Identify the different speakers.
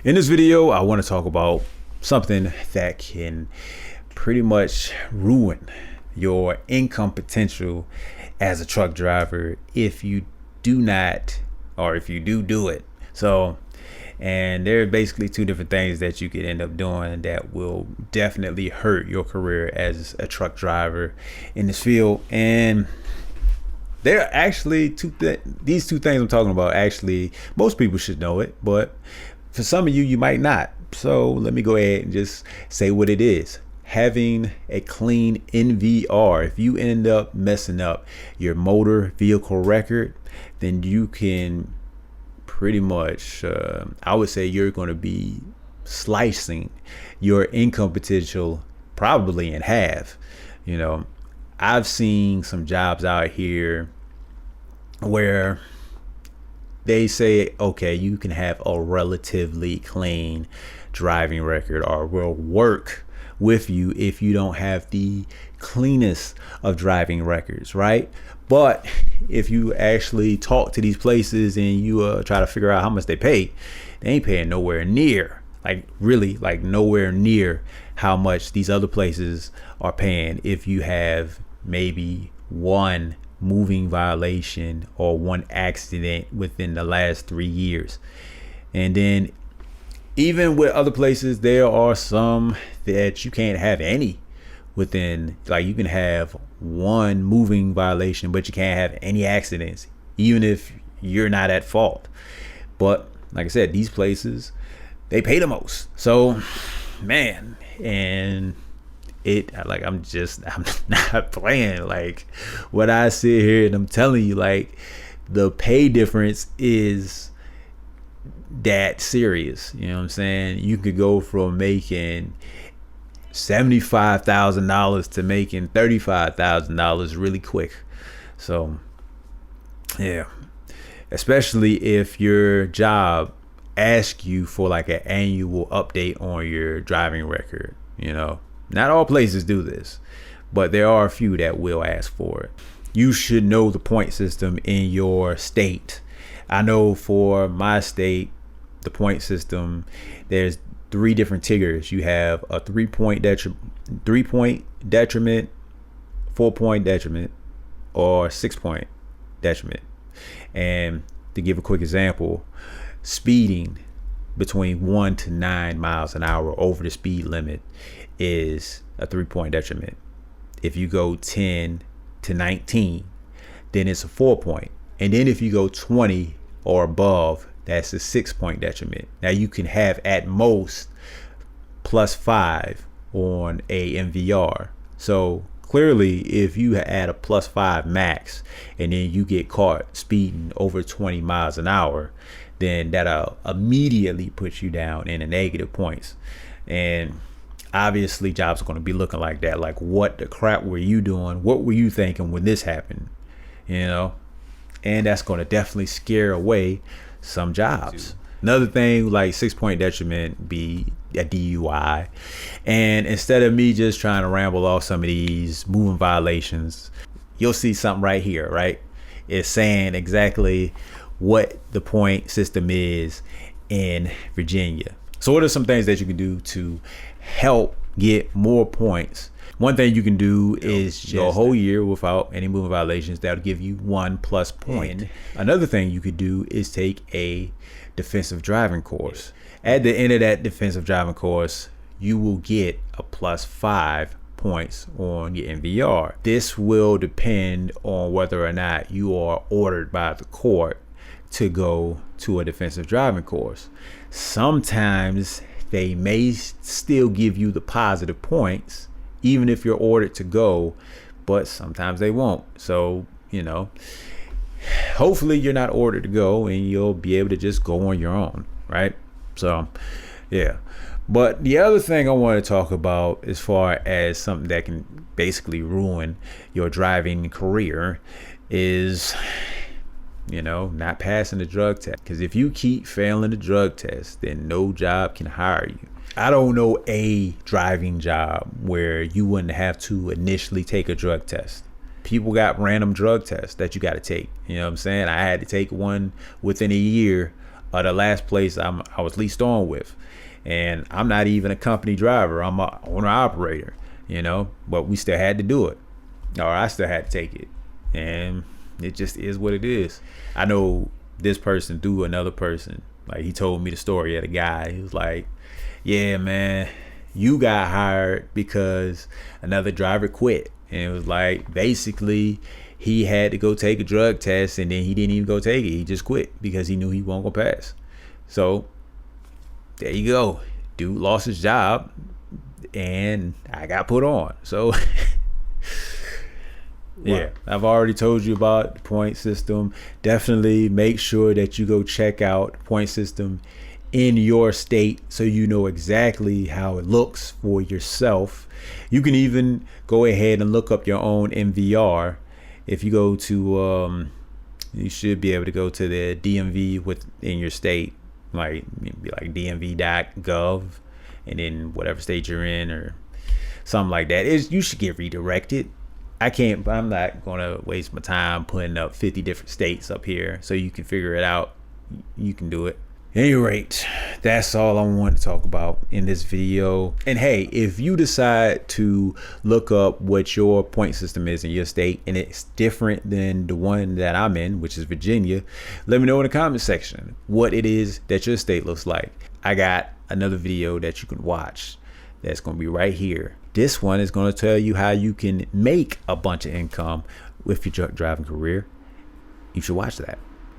Speaker 1: In this video, I want to talk about something that can pretty much ruin your income potential as a truck driver if you do not, or if you do it. So, and there are basically two different things that you could end up doing that will definitely hurt your career as a truck driver in this field. And there are actually these two things I'm talking about. Actually, most people should know it, but for some of you, you might not. So let me go ahead and just say what it is. Having a clean NVR. If you end up messing up your motor vehicle record, then you can pretty much, I would say you're going to be slicing your income potential probably in half. You know, I've seen some jobs out here where they say, okay, you can have a relatively clean driving record, or we'll work with you if you don't have the cleanest of driving records, right? But if you actually talk to these places and you try to figure out how much they pay, they ain't paying nowhere near, like nowhere near how much these other places are paying if you have maybe one moving violation or one accident within the last 3 years. And then even with other places, there are some that you can't have any within, like you can have one moving violation, but you can't have any accidents, even if you're not at fault. But like I said, these places, they pay the most. So, man, and I'm not playing. Like, what I sit here and I'm telling you, like, the pay difference is that serious. You know what I'm saying? You could go from making $75,000 to making $35,000 really quick. So, yeah, especially if your job asks you for like an annual update on your driving record. You know, not all places do this, but there are a few that will ask for it. You should know the point system in your state. I know for my state, the point system, there's 3 different tiers. You have a 3-point detriment, 4-point detriment, or 6-point detriment. And to give a quick example, speeding between 1 to 9 miles an hour over the speed limit is a 3-point detriment. If you go 10 to 19, then it's a 4-point. And then if you go 20 or above, that's a 6-point detriment. Now you can have at most +5 on a MVR. So clearly, if you add a +5 max and then you get caught speeding over 20 miles an hour, then that'll immediately put you down in the negative points. And obviously jobs are going to be looking like that. Like, what the crap were you doing? What were you thinking when this happened? You know, and that's going to definitely scare away some jobs. Another thing, like 6-point detriment, be a DUI. And instead of me just trying to ramble off some of these moving violations, you'll see something right here, right? It's saying exactly what the point system is in Virginia. So what are some things that you can do to help get more points? One thing you can do is just go a whole year without any moving violations. That'll give you 1+ point. And another thing you could do is take a defensive driving course. At the end of that defensive driving course, you will get a +5 points on your MVR. This will depend on whether or not you are ordered by the court to go to a defensive driving course. Sometimes they may still give you the positive points, even if you're ordered to go, but sometimes they won't. So, you know, hopefully you're not ordered to go and you'll be able to just go on your own, right? So, yeah. But the other thing I want to talk about, as far as something that can basically ruin your driving career, is, you know, not passing the drug test. Because if you keep failing the drug test, then no job can hire you. I don't know a driving job where you wouldn't have to initially take a drug test. People got random drug tests that you got to take. You know what I'm saying? I had to take one within a year the last place I was leased on with. And I'm not even a company driver. I'm a owner operator, you know, but we still had to do it, or I still had to take it. And it just is what it is. I know this person through another person. Like, he told me the story of the guy. He was like, yeah, man, you got hired because another driver quit. And it was like, basically, he had to go take a drug test, and then he didn't even go take it. He just quit because he knew he wasn't gonna pass. So there you go. Dude lost his job, and I got put on. So yeah, I've already told you about the point system. Definitely make sure that you go check out the point system in your state so you know exactly how it looks for yourself. You can even go ahead and look up your own MVR. If you go to you should be able to go to the DMV within your state, like be like dmv.gov, and then whatever state you're in or something like that. You should get redirected. I'm not gonna waste my time putting up 50 different states up here so you can figure it out. You can do it. At any rate, that's all I want to talk about in this video. And hey, if you decide to look up what your point system is in your state and it's different than the one that I'm in, which is Virginia, let me know in the comment section what it is that your state looks like. I got another video that you can watch that's going to be right here. This one is going to tell you how you can make a bunch of income with your truck driving career. You should watch that.